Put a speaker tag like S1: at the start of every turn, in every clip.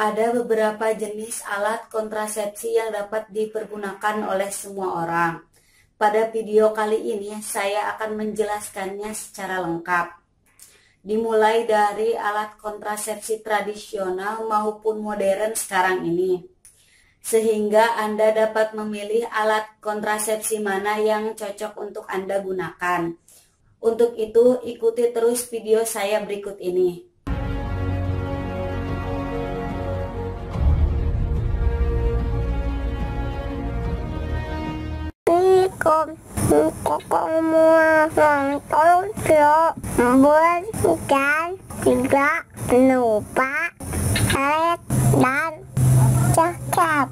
S1: Ada beberapa jenis alat kontrasepsi yang dapat dipergunakan oleh semua orang. Pada video kali ini saya akan menjelaskannya secara lengkap. Dimulai dari alat kontrasepsi tradisional maupun modern sekarang ini, sehingga Anda dapat memilih alat kontrasepsi mana yang cocok untuk Anda gunakan. Untuk itu, ikuti terus video saya berikut ini.
S2: Tidak lupa like dan subscribe.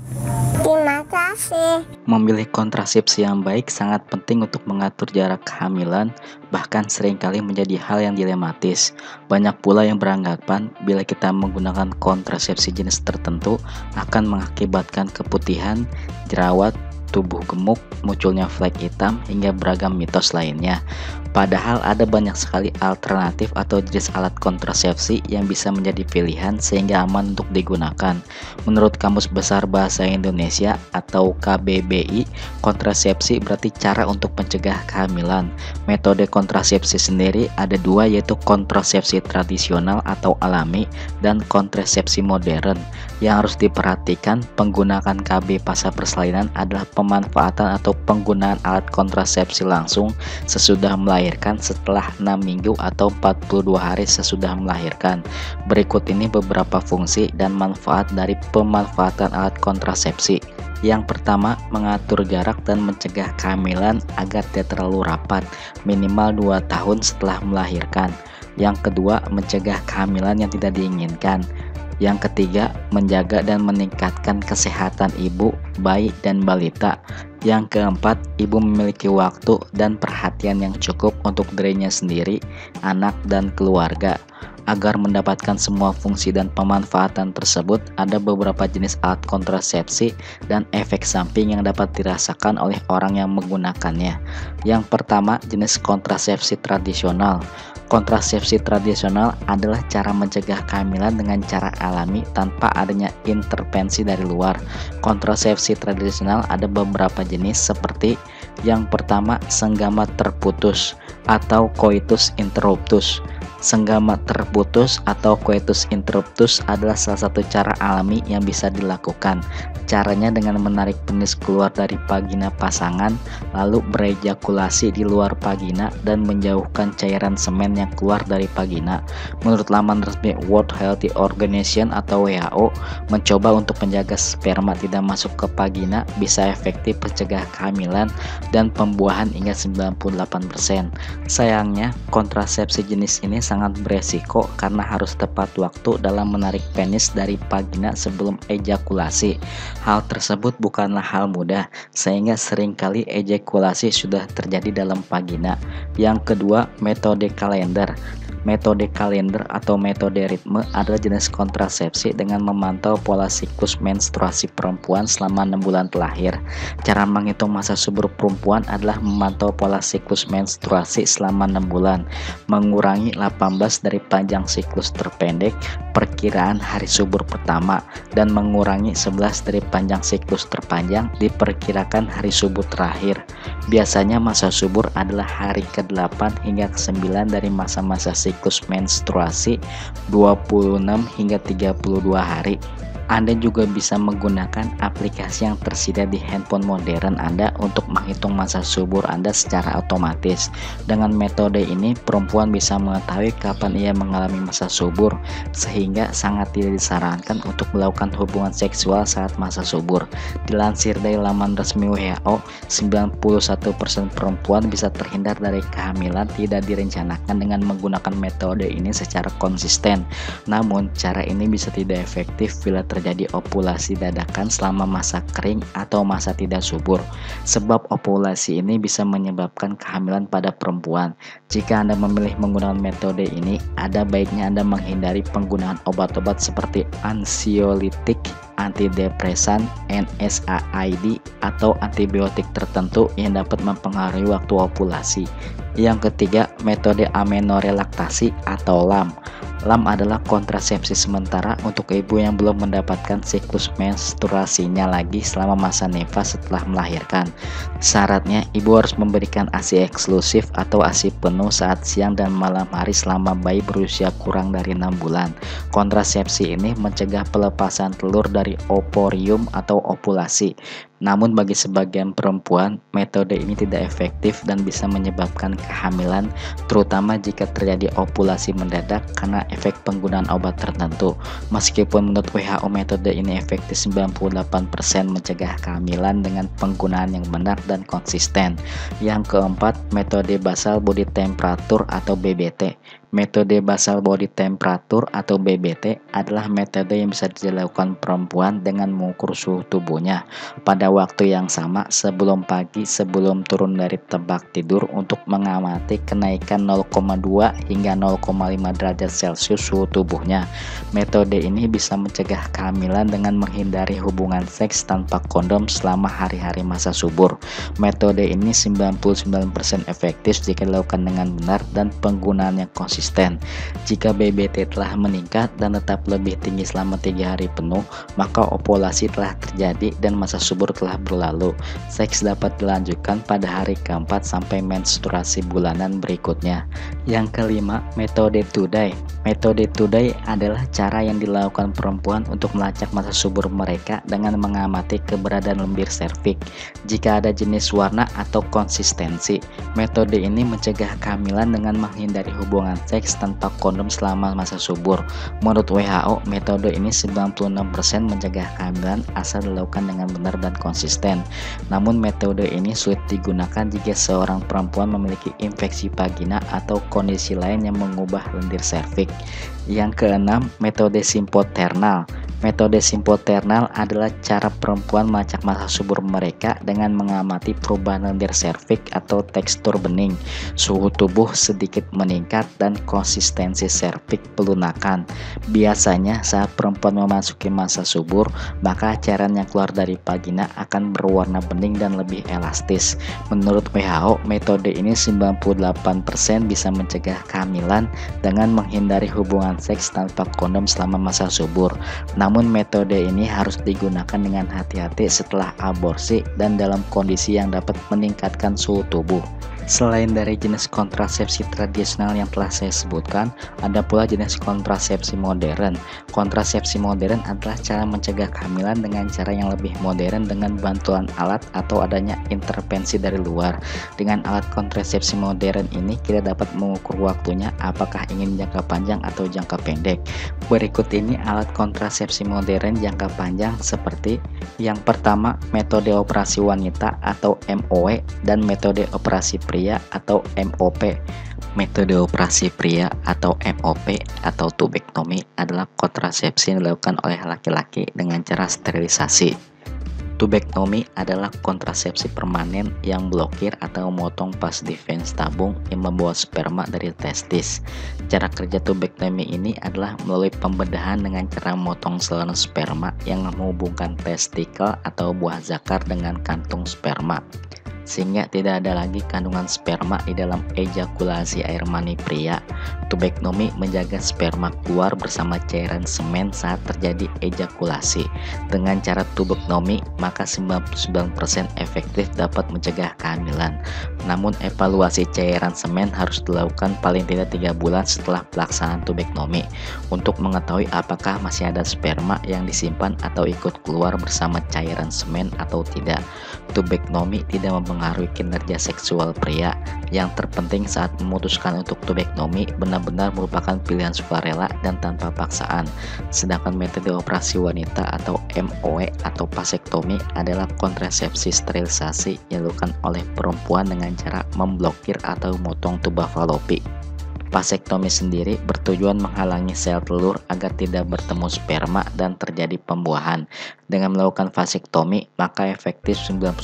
S2: Terima kasih.
S3: Memilih kontrasepsi yang baik sangat penting untuk mengatur jarak kehamilan, bahkan seringkali menjadi hal yang dilematis. Banyak pula yang beranggapan bila kita menggunakan kontrasepsi jenis tertentu akan mengakibatkan keputihan, jerawat, tubuh gemuk, munculnya flek hitam, hingga beragam mitos lainnya. Padahal ada banyak sekali alternatif atau jenis alat kontrasepsi yang bisa menjadi pilihan sehingga aman untuk digunakan. Menurut Kamus Besar Bahasa Indonesia atau KBBI, kontrasepsi berarti cara untuk mencegah kehamilan. Metode kontrasepsi sendiri ada dua, yaitu kontrasepsi tradisional atau alami dan kontrasepsi modern. Yang harus diperhatikan penggunaan KB pasca persalinan adalah pemanfaatan atau penggunaan alat kontrasepsi langsung sesudah melahirkan setelah 6 minggu atau 42 hari sesudah melahirkan. Berikut ini beberapa fungsi dan manfaat dari pemanfaatan alat kontrasepsi. Yang pertama, mengatur jarak dan mencegah kehamilan agar tidak terlalu rapat, minimal 2 tahun setelah melahirkan. Yang kedua, mencegah kehamilan yang tidak diinginkan. Yang ketiga, menjaga dan meningkatkan kesehatan ibu, bayi, dan balita. Yang keempat, ibu memiliki waktu dan perhatian yang cukup untuk dirinya sendiri, anak, dan keluarga. Agar mendapatkan semua fungsi dan pemanfaatan tersebut, ada beberapa jenis alat kontrasepsi dan efek samping yang dapat dirasakan oleh orang yang menggunakannya. Yang pertama, jenis kontrasepsi tradisional. Kontrasepsi tradisional adalah cara mencegah kehamilan dengan cara alami tanpa adanya intervensi dari luar. Kontrasepsi tradisional ada beberapa jenis seperti yang pertama, senggama terputus atau coitus interruptus. Senggama terputus atau coitus interruptus adalah salah satu cara alami yang bisa dilakukan. Caranya dengan menarik penis keluar dari vagina pasangan, lalu berejakulasi di luar vagina dan menjauhkan cairan semen yang keluar dari vagina. Menurut laman resmi World Health Organization atau WHO, mencoba untuk menjaga sperma tidak masuk ke vagina bisa efektif mencegah kehamilan dan pembuahan hingga 98%. Sayangnya, kontrasepsi jenis ini sangat beresiko karena harus tepat waktu dalam menarik penis dari vagina sebelum ejakulasi. Hal tersebut bukanlah hal mudah, sehingga seringkali ejakulasi sudah terjadi dalam vagina. Yang kedua, metode kalender. Metode kalender atau metode ritme adalah jenis kontrasepsi dengan memantau pola siklus menstruasi perempuan selama 6 bulan terakhir. Cara menghitung masa subur perempuan adalah memantau pola siklus menstruasi selama 6 bulan, mengurangi 18 dari panjang siklus terpendek, perkiraan hari subur pertama, dan mengurangi 11 dari panjang siklus terpanjang, diperkirakan hari subur terakhir. Biasanya masa subur adalah hari ke-8 hingga ke-9 dari masa-masa siklus menstruasi, 26 hingga 32 hari. Anda juga bisa menggunakan aplikasi yang tersedia di handphone modern Anda untuk menghitung masa subur Anda secara otomatis. Dengan metode ini, perempuan bisa mengetahui kapan ia mengalami masa subur, sehingga sangat tidak disarankan untuk melakukan hubungan seksual saat masa subur. Dilansir dari laman resmi WHO, 91% perempuan bisa terhindar dari kehamilan tidak direncanakan dengan menggunakan metode ini secara konsisten. Namun, cara ini bisa tidak efektif bila terjadi ovulasi dadakan selama masa kering atau masa tidak subur, sebab ovulasi ini bisa menyebabkan kehamilan pada perempuan. Jika Anda memilih menggunakan metode ini, ada baiknya Anda menghindari penggunaan obat-obat seperti ansiolitik, antidepresan, NSAID, atau antibiotik tertentu yang dapat mempengaruhi waktu ovulasi. Yang ketiga, metode amenorelaktasi atau LAM. LAM adalah kontrasepsi sementara untuk ibu yang belum mendapatkan siklus menstruasinya lagi selama masa nifas setelah melahirkan. Syaratnya, ibu harus memberikan ASI eksklusif atau ASI penuh saat siang dan malam hari selama bayi berusia kurang dari 6 bulan. Kontrasepsi ini mencegah pelepasan telur dari ovarium atau ovulasi. Namun bagi sebagian perempuan, metode ini tidak efektif dan bisa menyebabkan kehamilan, terutama jika terjadi ovulasi mendadak karena efek penggunaan obat tertentu. Meskipun menurut WHO metode ini efektif 98% mencegah kehamilan dengan penggunaan yang benar dan konsisten. Yang keempat, metode basal body temperature atau BBT. Metode basal body temperature atau BBT adalah metode yang bisa dilakukan perempuan dengan mengukur suhu tubuhnya pada waktu yang sama sebelum pagi sebelum turun dari tempat tidur untuk mengamati kenaikan 0,2 hingga 0,5 derajat Celcius suhu tubuhnya. Metode ini bisa mencegah kehamilan dengan menghindari hubungan seks tanpa kondom selama hari-hari masa subur. Metode ini 99% efektif jika dilakukan dengan benar dan penggunaannya konsisten. Jika BBT telah meningkat dan tetap lebih tinggi selama 3 hari penuh, maka ovulasi telah terjadi dan masa subur telah berlalu. Seks dapat dilanjutkan pada hari keempat sampai menstruasi bulanan berikutnya. Yang kelima, metode Today. Metode Today adalah cara yang dilakukan perempuan untuk melacak masa subur mereka dengan mengamati keberadaan lendir serviks. Jika ada jenis warna atau konsistensi, metode ini mencegah kehamilan dengan menghindari hubungan seks tanpa kondom selama masa subur. Menurut WHO, metode ini 96% mencegah kehamilan asal dilakukan dengan benar dan konsisten. Namun metode ini sulit digunakan jika seorang perempuan memiliki infeksi vagina atau kondisi lain yang mengubah lendir serviks. Yang keenam, metode simpoternal. Metode simpoternal adalah cara perempuan melacak masa subur mereka dengan mengamati perubahan lendir serviks atau tekstur bening, suhu tubuh sedikit meningkat, dan konsistensi serviks pelunakan. Biasanya saat perempuan memasuki masa subur, maka cairan yang keluar dari vagina akan berwarna bening dan lebih elastis. Menurut WHO, metode ini 98% bisa mencegah kehamilan dengan menghindari hubungan seks tanpa kondom selama masa subur. Namun metode ini harus digunakan dengan hati-hati setelah aborsi dan dalam kondisi yang dapat meningkatkan suhu tubuh. Selain dari jenis kontrasepsi tradisional yang telah saya sebutkan, ada pula jenis kontrasepsi modern. Kontrasepsi modern adalah cara mencegah kehamilan dengan cara yang lebih modern dengan bantuan alat atau adanya intervensi dari luar. Dengan alat kontrasepsi modern ini, kita dapat mengukur waktunya apakah ingin jangka panjang atau jangka pendek. Berikut ini alat kontrasepsi modern jangka panjang seperti yang pertama, metode operasi wanita atau MOW dan metode operasi pria atau MOP. Metode operasi pria atau MOP atau tubektomi adalah kontrasepsi yang dilakukan oleh laki-laki dengan cara sterilisasi. Tubektomi adalah kontrasepsi permanen yang blokir atau memotong vas deferens tabung yang membawa sperma dari testis. Cara kerja tubektomi ini adalah melalui pembedahan dengan cara memotong saluran sperma yang menghubungkan testikel atau buah zakar dengan kantung sperma, sehingga tidak ada lagi kandungan sperma di dalam ejakulasi air mani pria. Tubektomi menjaga sperma keluar bersama cairan semen saat terjadi ejakulasi. Dengan cara tubektomi, maka 99% efektif dapat mencegah kehamilan. Namun evaluasi cairan semen harus dilakukan paling tidak 3 bulan setelah pelaksanaan tubektomi untuk mengetahui apakah masih ada sperma yang disimpan atau ikut keluar bersama cairan semen atau tidak. Tubektomi tidak mempengaruhi kinerja seksual pria. Yang terpenting saat memutuskan untuk tubektomi benar-benar merupakan pilihan sukarela dan tanpa paksaan. Sedangkan metode operasi wanita atau MOW atau vasektomi adalah kontrasepsi sterilisasi yang dilakukan oleh perempuan dengan cara memblokir atau memotong tuba falopi. Vasektomi sendiri bertujuan menghalangi sel telur agar tidak bertemu sperma dan terjadi pembuahan. Dengan melakukan vasektomi, maka efektif 99%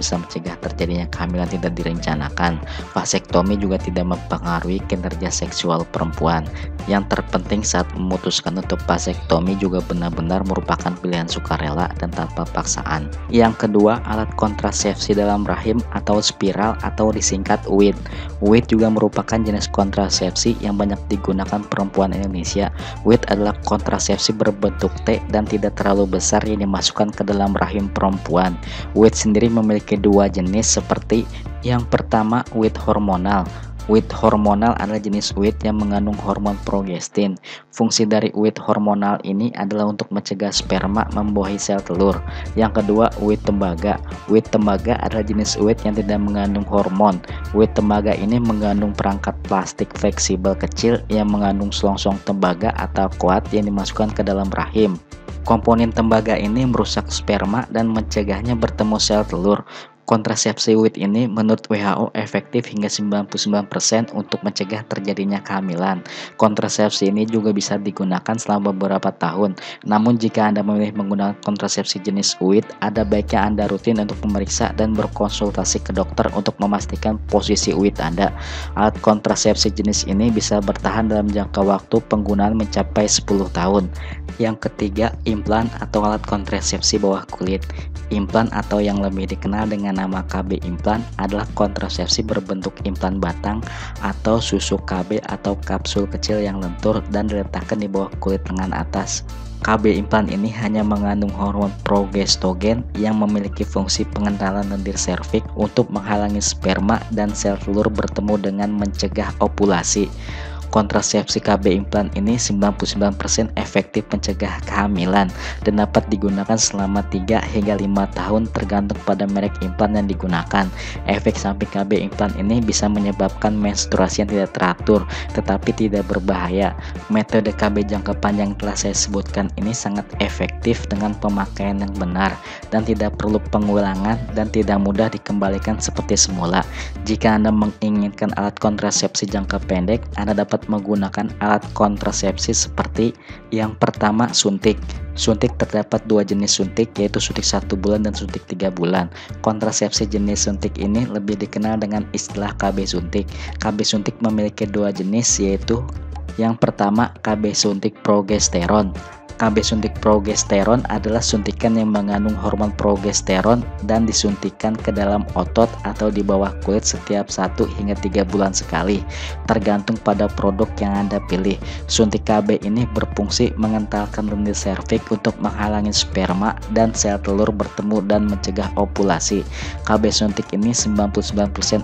S3: bisa mencegah terjadinya kehamilan tidak direncanakan. Vasektomi juga tidak mempengaruhi kinerja seksual perempuan. Yang terpenting saat memutuskan untuk vasektomi juga benar-benar merupakan pilihan sukarela dan tanpa paksaan. Yang kedua, alat kontrasepsi dalam rahim atau spiral atau disingkat WID. WID juga merupakan jenis kontrasepsi kontrasepsi yang banyak digunakan perempuan Indonesia. WIT adalah kontrasepsi berbentuk T dan tidak terlalu besar yang dimasukkan ke dalam rahim perempuan. WIT sendiri memiliki dua jenis, seperti yang pertama WIT hormonal. WIT hormonal adalah jenis WIT yang mengandung hormon progestin. Fungsi dari WIT hormonal ini adalah untuk mencegah sperma membuahi sel telur. Yang kedua, WIT tembaga. WIT tembaga adalah jenis WIT yang tidak mengandung hormon. WIT tembaga ini mengandung perangkat plastik fleksibel kecil yang mengandung selongsong tembaga atau coat yang dimasukkan ke dalam rahim. Komponen tembaga ini merusak sperma dan mencegahnya bertemu sel telur. Kontrasepsi WIT ini menurut WHO efektif hingga 99% untuk mencegah terjadinya kehamilan. Kontrasepsi ini juga bisa digunakan selama beberapa tahun. Namun jika Anda memilih menggunakan kontrasepsi jenis WIT, ada baiknya Anda rutin untuk memeriksa dan berkonsultasi ke dokter untuk memastikan posisi WIT Anda. Alat kontrasepsi jenis ini bisa bertahan dalam jangka waktu penggunaan mencapai 10 tahun. Yang ketiga, implan atau alat kontrasepsi bawah kulit. Implan atau yang lebih dikenal dengan nama KB implan adalah kontrasepsi berbentuk implan batang atau susu KB atau kapsul kecil yang lentur dan diletakkan di bawah kulit lengan atas. KB implan ini hanya mengandung hormon progestogen yang memiliki fungsi pengendalan lendir serviks untuk menghalangi sperma dan sel telur bertemu dengan mencegah ovulasi. Kontrasepsi KB implan ini 99% efektif mencegah kehamilan dan dapat digunakan selama 3 hingga 5 tahun tergantung pada merek implan yang digunakan. Efek samping KB implan ini bisa menyebabkan menstruasi yang tidak teratur tetapi tidak berbahaya. Metode KB jangka panjang yang telah saya sebutkan ini sangat efektif dengan pemakaian yang benar dan tidak perlu pengulangan dan tidak mudah dikembalikan seperti semula. Jika Anda menginginkan alat kontrasepsi jangka pendek, Anda dapat menggunakan alat kontrasepsi seperti yang pertama, suntik. Suntik terdapat dua jenis suntik, yaitu suntik 1 bulan dan suntik 3 bulan. Kontrasepsi jenis suntik ini lebih dikenal dengan istilah KB suntik. KB suntik memiliki dua jenis, yaitu yang pertama KB suntik progesteron. KB suntik progesteron adalah suntikan yang mengandung hormon progesteron dan disuntikan ke dalam otot atau di bawah kulit setiap 1 hingga 3 bulan sekali, tergantung pada produk yang Anda pilih. Suntik KB ini berfungsi mengentalkan lendir serviks untuk menghalangi sperma dan sel telur bertemu dan mencegah ovulasi. KB suntik ini 99%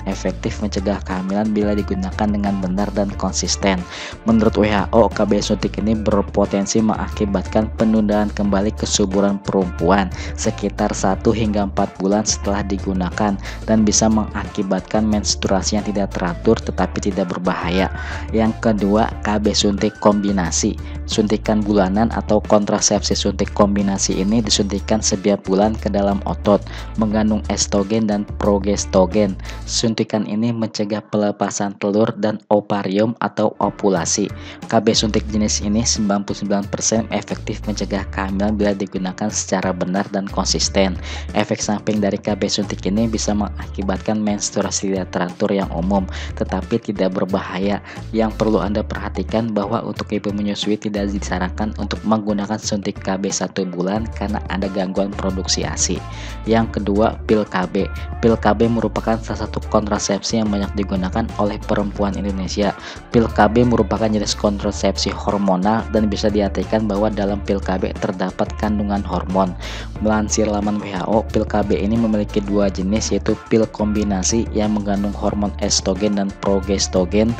S3: efektif mencegah kehamilan bila digunakan dengan benar dan konsisten. Menurut WHO, KB suntik ini berpotensi mengakibatkan penundaan kembali kesuburan perempuan sekitar 1 hingga 4 bulan setelah digunakan dan bisa mengakibatkan menstruasi yang tidak teratur tetapi tidak berbahaya. Yang kedua, KB suntik kombinasi. Suntikan bulanan atau kontrasepsi suntik kombinasi ini disuntikan setiap bulan ke dalam otot, mengandung estrogen dan progestogen. Suntikan ini mencegah pelepasan telur dan ovarium atau ovulasi. KB suntik jenis ini 99% efektif mencegah kehamilan bila digunakan secara benar dan konsisten. Efek samping dari KB suntik ini bisa mengakibatkan menstruasi tidak teratur yang umum tetapi tidak berbahaya. Yang perlu Anda perhatikan bahwa untuk ibu menyusui tidak disarankan untuk menggunakan suntik KB 1 bulan karena ada gangguan produksi ASI. Yang kedua, pil KB. Pil KB merupakan salah satu kontrasepsi yang banyak digunakan oleh perempuan Indonesia. Pil KB merupakan jenis kontrasepsi hormonal dan bisa diartikan bahwa dalam pil KB terdapat kandungan hormon. Melansir laman WHO, pil KB ini memiliki dua jenis, yaitu pil kombinasi yang mengandung hormon estrogen dan progestogen.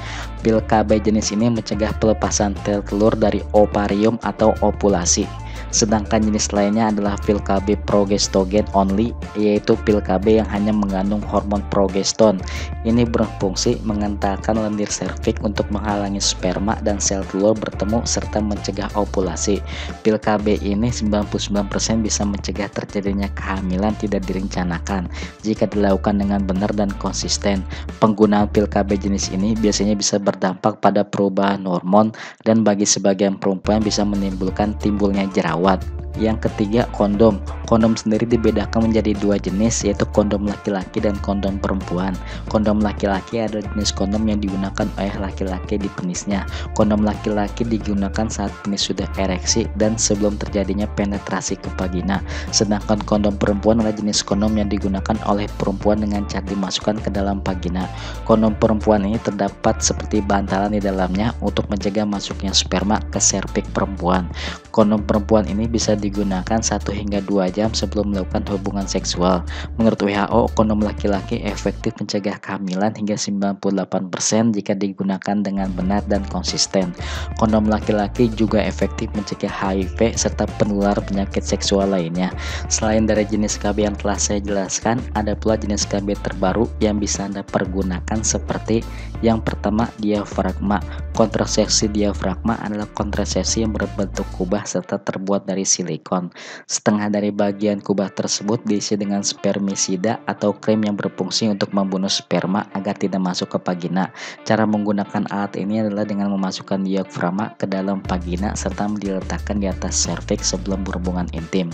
S3: Pil KB jenis ini mencegah pelepasan sel telur dari ovarium atau ovulasi. Sedangkan jenis lainnya adalah pil KB progestogen only, yaitu pil KB yang hanya mengandung hormon progeston. Ini berfungsi mengentalkan lendir serviks untuk menghalangi sperma dan sel telur bertemu serta mencegah ovulasi. Pil KB ini 99% bisa mencegah terjadinya kehamilan tidak direncanakan jika dilakukan dengan benar dan konsisten. Penggunaan pil KB jenis ini biasanya bisa berdampak pada perubahan hormon dan bagi sebagian perempuan bisa menimbulkan timbulnya jerawat. Yang ketiga, kondom. Kondom sendiri dibedakan menjadi dua jenis, yaitu kondom laki-laki dan kondom perempuan. Kondom laki-laki adalah jenis kondom yang digunakan oleh laki-laki di penisnya. Kondom laki-laki digunakan saat penis sudah ereksi dan sebelum terjadinya penetrasi ke vagina. Sedangkan kondom perempuan adalah jenis kondom yang digunakan oleh perempuan dengan cara dimasukkan ke dalam vagina. Kondom perempuan ini terdapat seperti bantalan di dalamnya untuk mencegah masuknya sperma ke serviks perempuan. Kondom perempuan ini bisa digunakan 1 hingga 2 jam sebelum melakukan hubungan seksual. Menurut WHO, kondom laki-laki efektif mencegah kehamilan hingga 98% jika digunakan dengan benar dan konsisten. Kondom laki-laki juga efektif mencegah HIV serta penular penyakit seksual lainnya. Selain dari jenis KB yang telah saya jelaskan, ada pula jenis KB terbaru yang bisa Anda pergunakan seperti yang pertama, diafragma. Kontrasepsi diafragma adalah kontrasepsi yang berbentuk kubah serta terbuat dari silikon. Setengah dari bagian kubah tersebut diisi dengan spermisida atau krim yang berfungsi untuk membunuh sperma agar tidak masuk ke vagina. Cara menggunakan alat ini adalah dengan memasukkan diafragma ke dalam vagina serta diletakkan di atas serviks sebelum berhubungan intim.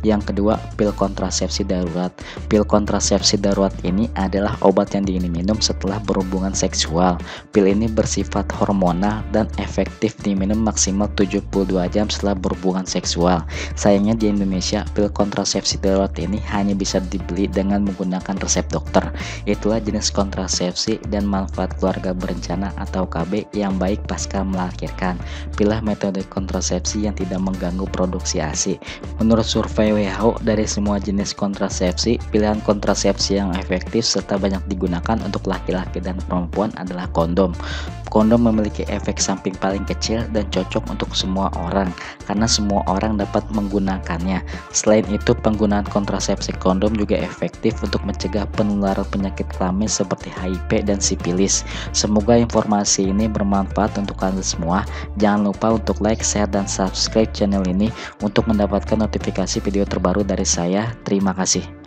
S3: Yang kedua, pil kontrasepsi darurat. Pil kontrasepsi darurat ini adalah obat yang diminum setelah berhubungan seksual. Pil ini bersifat hormonal dan efektif diminum maksimal 72 jam setelah berhubungan seksual. Sayangnya di Indonesia, pil kontrasepsi darurat ini hanya bisa dibeli dengan menggunakan resep dokter. Itulah jenis kontrasepsi dan manfaat keluarga berencana atau KB yang baik pasca melahirkan. Pilih metode kontrasepsi yang tidak mengganggu produksi ASI. Menurut survei WHO, dari semua jenis kontrasepsi, pilihan kontrasepsi yang efektif serta banyak digunakan untuk laki-laki dan perempuan adalah kondom. Kondom memiliki efek samping paling kecil dan cocok untuk semua orang karena semua orang dapat menggunakannya. Selain itu, penggunaan kontrasepsi kondom juga efektif untuk mencegah penularan penyakit kelamin seperti HIV dan sifilis. Semoga informasi ini bermanfaat untuk kalian semua. Jangan lupa untuk like, share, dan subscribe channel ini untuk mendapatkan notifikasi video terbaru dari saya. Terima kasih.